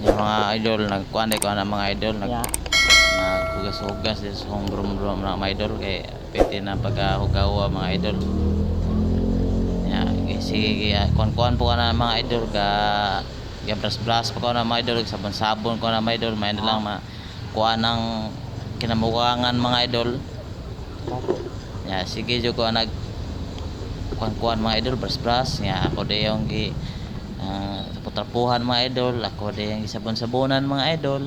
Yung mga idol nagkuan ko na mga idol Ya. naghugas-hugas din sa brum-brum na mga idol kay pwede na paghugawa mga idol. Ya, sige kuan-kuan po ka na mga idol ka brush pa ko na mga idol sabon-sabon ko na mga idol may na lang kuan ng kinamukangan mga idol. Ya, sige jud ko nag kuan-kuan mga idol brush ya ako de yung gi trapuhan mga idol ako de yung sabon-sabonan mga idol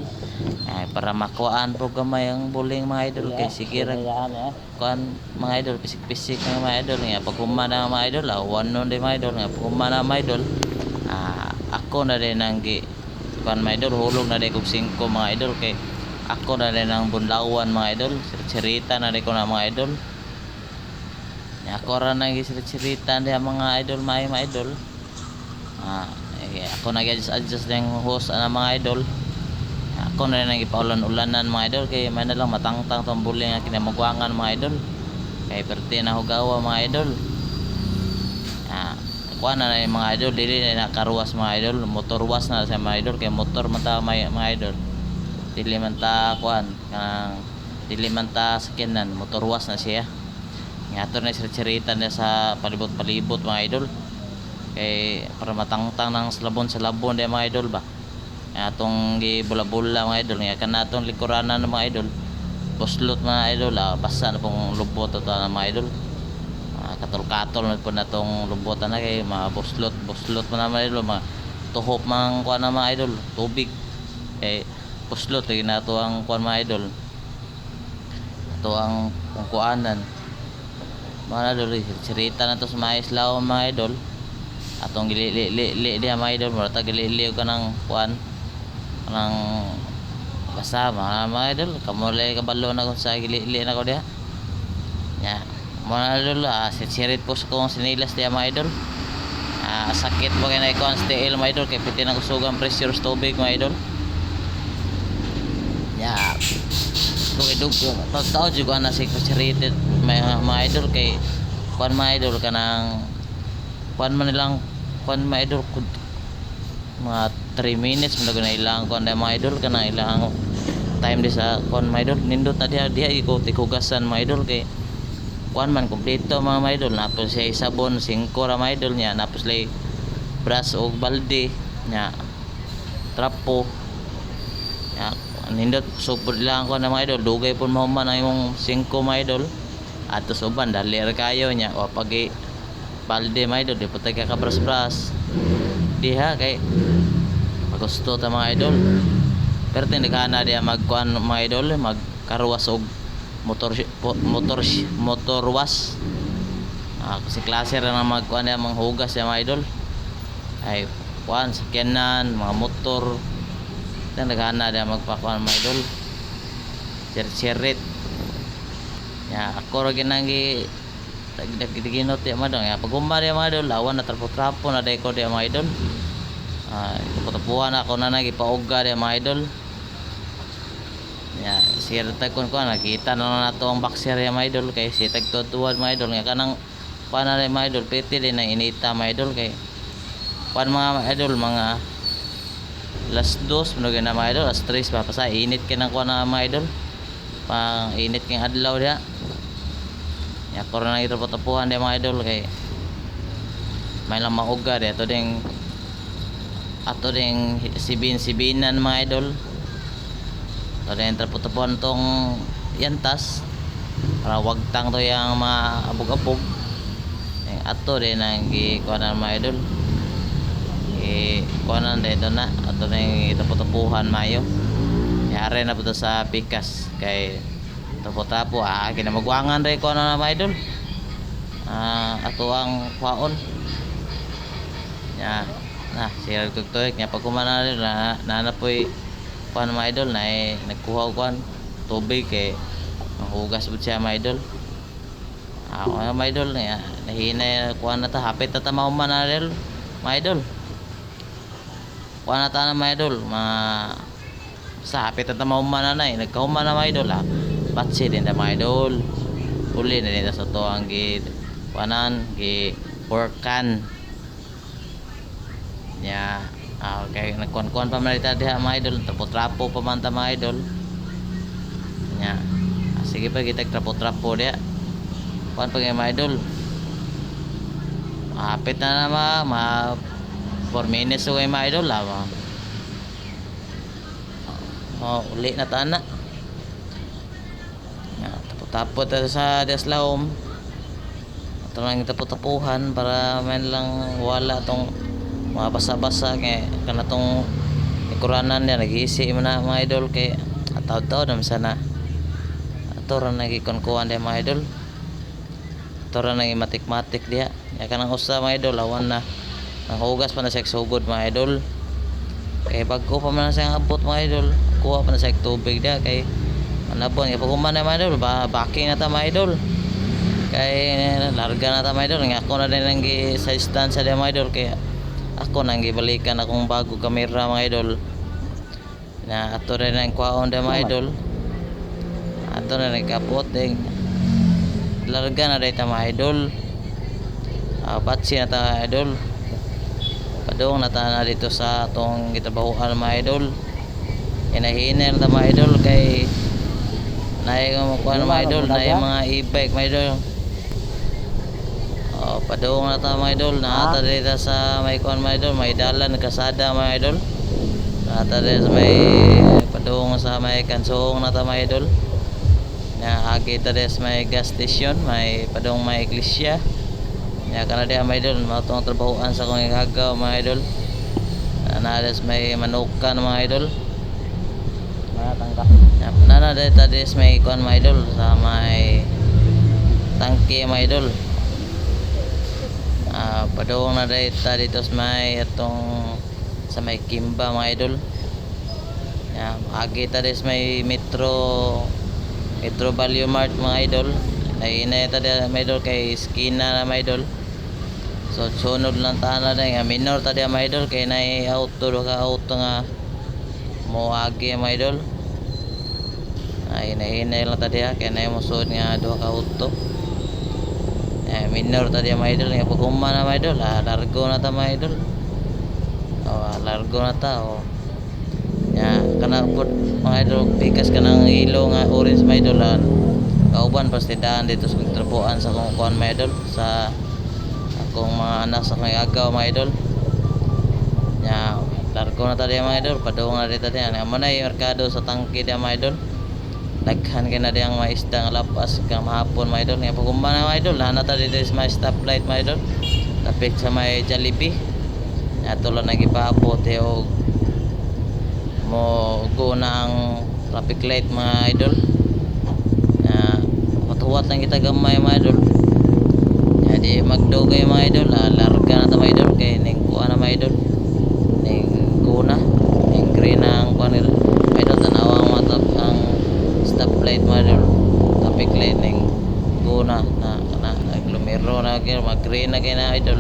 para makuhaan po gamay ang buling mga idol kay sige ra kuan mga idol pisik-pisik ng mga idol nga pag humana mga idol awan nun de mga idol nga pag humana mga idol ako na din ang gi kuan mga idol hulog na din kog 5 mga idol kay ako na din ang bunlawan mga idol sirita na din ko na mga idol ako ra na gisirita din mga idol mga idol ako nag-adjust ng host na mga idol ako na rin ipaulan-ulanan mga idol kay may na lang matangtang tong buling nga kinamugwangan mga idol kay perte na hugawa mga idol kuha na yung mga idol dili na nakaruwas mga idol motor was na sa mga idol kay motor man ta mga idol dili man ta kuan dili man ta sakinan motor was na siya nga ato na siritsiritan niya sa palibot-palibot mga idol kay para matangtang ng sa labon de mga idol ba atong gibula-bula mga idol nga kanatong likuranan ng mga idol buslot mga idol basa na pong lubot ito ng mga idol katol-katol na po na tong lubotan na kay mga buslot mo na mga idol mga tuhop mga kuan na mga idol tubig kay buslot lagi na ito ang kuan mga idol ito ang kuanan mga idol sirita na to sa mga islaw mga idol atong gili-li diha mga idol mura ta gili-li ka ng kuan ng kasama mga idol kamulay kabalo na ko sa gili-li na ko diha ya mga idol sirit po sa kong sinilas diha mga idol sakit pa kay na ikuan steel mga idol kay piti na kusugang pressure sa tubig mga idol ya dugay-dug tao jud ko na si sirited mga idol kay kuan mga idol kanang kuan man nilang kuan mga idol mga 3 minutes man na ilang kuan na mga idol kana ilang time di sa kuan mga idol nindot na diha ikot-ikugasan mga idol kay kuan man kompleto mga idol napos siya sabon 5 ra mga idol niya napos lay brush og balde nya trapo nya nindot supod lang kuan na mga idol dugay pud mahuman ang imong 5 mga idol atos uban dali ra kayo nya o pagi balde mga idol di putay ka kabras-bras diha kay gusto ta mga idol pero tindigana diha magkuan mga idol magkaruwas og motor was kasi klase ra na magkuan diha manghugas diha mga idol ay kuan sakyanan mga motor tindigana diha magpakuan mga idol sirit ya ako ra ginanggi ginot ya madong ya pag umari mga idol lawan na trapo-trapo na day ko di mga idol tapuan ako na nagipauga di mga idol ya sirta kon ko nakita na nato ang boxer ya mga idol kay si tagtutuan mga idol nga kanang pana mga idol piti din na inita mga idol kay pan mga idol mga last 2 mga na mga idol last 3 pa sa init kinang ko na mga idol pang init king adlaw dia ya ko na ito patapuhan di mga idol kay may lang mauga di ato ding sibinan mga idol ato ding patapuhan tong yantas para wagtang to yung mga abog-abog ato din ang gikuanan mga idol gikuanan dito na ato ding ito patapuhan mayo yari na po to sa pikas kay tapo-tapo kinamagwangan rin ko na mga idol ato ang kwaon ya siya tugtoy nya pag kumana rin na po'y kuan mga idol na nagkuha kuan tubig kay hugas po siya mga idol ako mga idol nahina kuan na ta hapit na ta mahuman na rin mga idol kuan na ta na mga idol sa hapit na ta mahuman na nagkahuman na mga idol batsi din ta mga idol uli na din ta sa to ang kuanan workan nya Okay, nagkuan-kuan pa man dito diha mga idol, trapo-trapo pa man ta mga idol. Nya. Sige pa kita trapo-trapo diha. Kuan pa mga idol. Hapit na ma 4 minutes so mga idol la. Uli na ta na. Nya, tapo-tapo ta sa deslawom. Ito lang tapo-tapuhan para man lang wala tong mga basa-basa kay kanatong ikuranan niya nag-iisi man na mga idol kay ataw-taw naman sana ato ra nagikon-kuan diha mga idol, ato ra nagimatik-matik diha ya kanang usa mga idol awan na nanghugas pa na sa sugod mga idol kay bago pa man sa abot mga idol kuha pa na sa tubig diha kay manabon kay pag human na mga idol backing na ta mga idol kay larga na ta mga idol nga ako na din ang sa distansya diha mga idol kay ako nang gibalikan akong bago kamera mga idol na ato rin ang kwaon da mga idol, ato rin ang kapoting larga na rin ta mga idol. Batsi na ta idol, padung na ta na dito sa atong gitabahuan mga idol, inahinel ta mga idol kay naay kuan mga idol, naay mga e-bike mga idol. Padung na ta mga idol, naata dito sa may kuan mga idol, may dalan kasada mga idol, naata dito sa may padung sa may kansong na ta mga idol, na agi ta dito sa may gas station, may padung may iglesia ya kana diha mga idol, matong trabahoan sa kong igagaw mga idol, na dito may manukan mga idol, na dito sa may kuan mga idol, sa may tangke mga idol. Padung na dito sa may atong sa may Kimba mga idol. Agi ta sa may Metro Value Mart mga idol. Nainay ta mga idol kay skina na mga idol. So sunod lang ta na nga minor ta mga idol kay nay auto ka auto nga mo agi mga idol. Ay nainay lang ta diha kay nay mo sud nga duha ka auto. Minor tadi mga idol nga pag human na mga idol largo na ta mga idol, largo na ta ya kana pud mga idol pikas kanang ilo nga orange mga idol kauban pastidaan dito sa trabuan sa kong kuan mga idol sa akong mga anak sa kay agaw mga idol ya largo na ta mga idol, padung na dito diyan amo na merkado sa tangke diyan mga idol. Daghan kay na diyang mga isda nga lapas ka mahapon mga idol nga pagumba na mga idol na ta dito sa may stoplight mga idol tapik sa may Jollibee ato lang nagipaabot og mo go na ang traffic light mga idol matuwat lang kita gamay mga idol di magdugay mga idol larga na ta mga idol kay ning kuha na mga idol ning guna ning green ang kuha nila mga idol tanawa ang matap ang stoplight mga idol traffic light ning guna na naglumero na kaya mag green na kaya na idol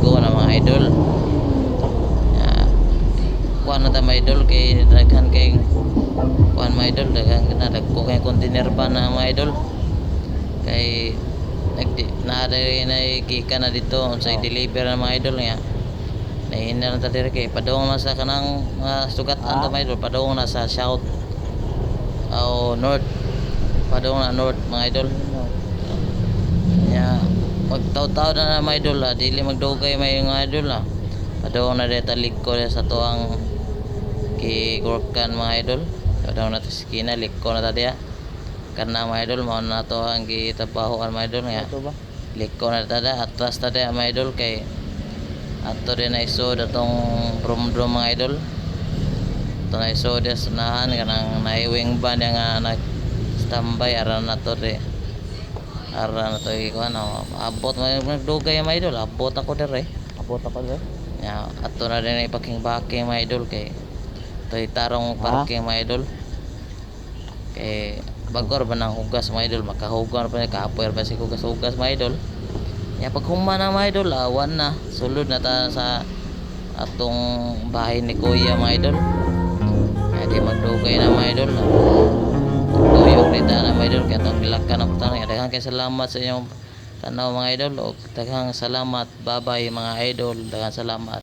go na mga idol kuha na ta mga idol kay daghan kay kuha mga idol daghan na dagko kay container pa na mga idol kay naadari na gikan na dito sa deliver na mga idol nga nahinna na ta dire kay padung man sa kanang sugatan ta mga idol, padung na sa south north, padung na north mga idol ya pagtaw-taw na mga idol dili magdugay may mga idol padung na dito likod sa tuang kigurkan mga idol, padung na ta skina likod na ta diya karena mga idol mao na to ang gitabahoan mga idol nga likod na ta da atras ta diya mga idol kay ato din na isod atong drum mga idol. Ito na isod ya sunahan kanang naiwing band nga nag standby aran na to de aran na to ikuan abot magdugay mga idol, abot ako dire ya ato na din ipaking-baking mga idol kay ito itarong parking mga idol kay bagor ba ng hugas mga idol, makahugan pa niya kapoy ba si hugas mga idol ya pag human na mga idol awan na sulod na ta sa atong bahay ni kuya mga idol di magdugay na mga idol tuyok dito na mga idol kaya itong bilaka na putang daghang kay salamat sa inyong tanaw mga idol o daghang salamat, bye bye mga idol, daghang salamat.